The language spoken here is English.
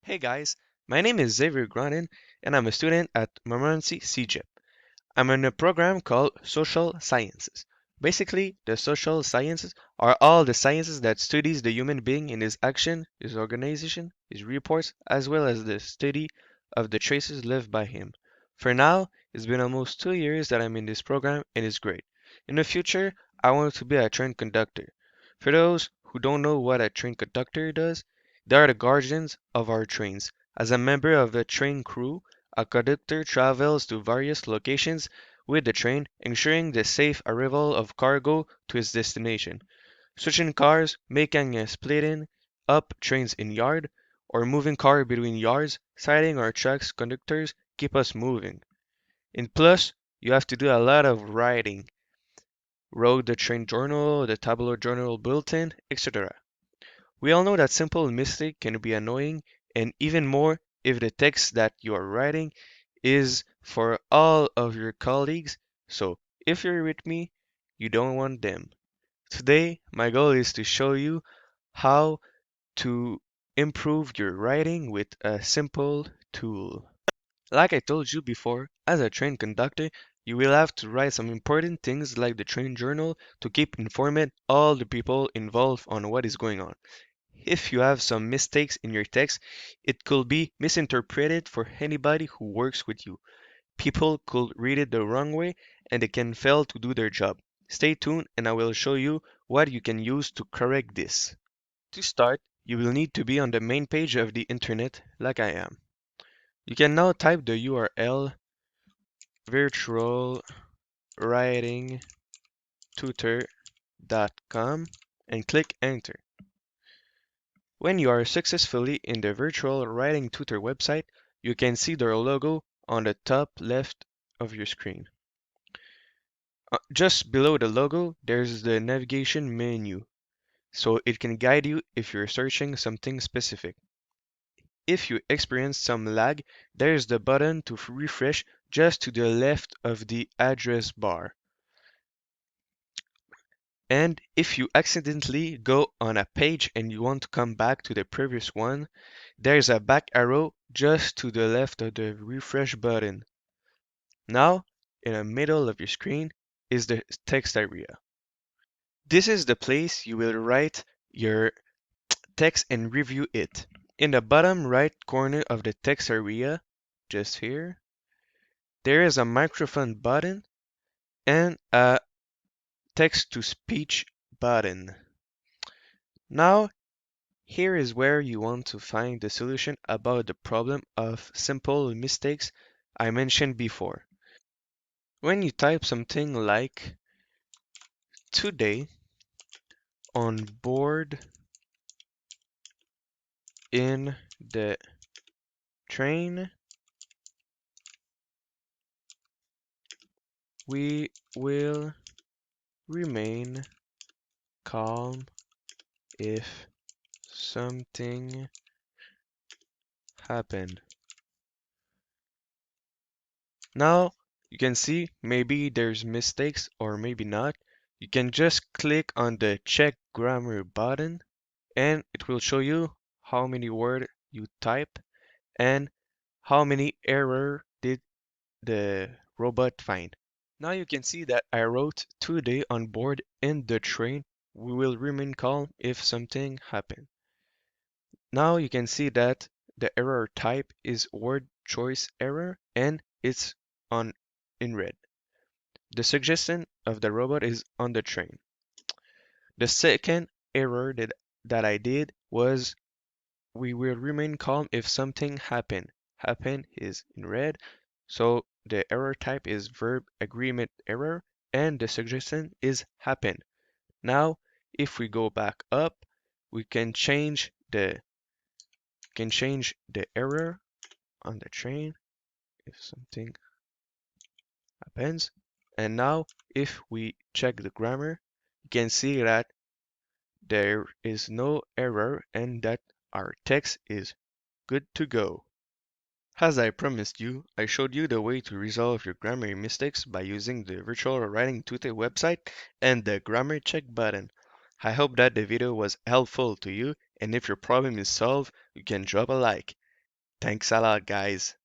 Hey guys, my name is Xavier Granin and I'm a student at Montmorency CGIP. I'm in a program called Social Sciences. Basically, the social sciences are all the sciences that studies the human being in his action, his organization, his reports, as well as the study of the traces left by him. For now, it's been almost 2 years that I'm in this program and it's great. In the future, I want to be a train conductor. For those who don't know what a train conductor does, they are the guardians of our trains. As a member of the train crew, a conductor travels to various locations with the train, ensuring the safe arrival of cargo to its destination. Switching cars, making a splitting up trains in yard, or moving car between yards, siding or tracks conductors keep us moving. In plus, you have to do a lot of writing, wrote the train journal, the tabular journal bulletin, etc. We all know that simple mistake can be annoying, and even more if the text that you are writing is for all of your colleagues. So if you're with me, you don't want them. Today, my goal is to show you how to improve your writing with a simple tool. Like I told you before, as a train conductor, you will have to write some important things like the train journal to keep informed all the people involved on what is going on. If you have some mistakes in your text, it could be misinterpreted for anybody who works with you. People could read it the wrong way and they can fail to do their job. Stay tuned and I will show you what you can use to correct this. To start, you will need to be on the main page of the internet like I am. You can now type the URL virtualwritingtutor.com and click enter. When you are successfully in the Virtual Writing Tutor website, you can see their logo on the top left of your screen. Just below the logo, there's the navigation menu, so it can guide you if you're searching something specific. If you experience some lag, there's the button to refresh just to the left of the address bar. And if you accidentally go on a page and you want to come back to the previous one, there's a back arrow just to the left of the refresh button. Now, in the middle of your screen is the text area. This is the place you will write your text and review it. In the bottom right corner of the text area, just here, there is a microphone button and a text-to-speech button. Now, here is where you want to find the solution about the problem of simple mistakes I mentioned before. When you type something like today on board in the train, we will remain calm if something happened. Now you can see maybe there's mistakes or maybe not. You can just click on the check grammar button and it will show you how many words you type and how many error did the robot find. Now you can see that I wrote today on board in the train. We will remain calm if something happened. Now you can see that the error type is word choice error and it's on in red. The suggestion of the robot is on the train. The second error that I did was we will remain calm if something happened. Happen is in red, so the error type is verb agreement error and the suggestion is happen. Now, if we go back up, we can change the error on the train if something happens. And now, if we check the grammar, you can see that there is no error and that our text is good to go. As I promised you, I showed you the way to resolve your grammar mistakes by using the Virtual Writing Tutor website and the grammar check button. I hope that the video was helpful to you, and if your problem is solved, you can drop a like. Thanks a lot, guys.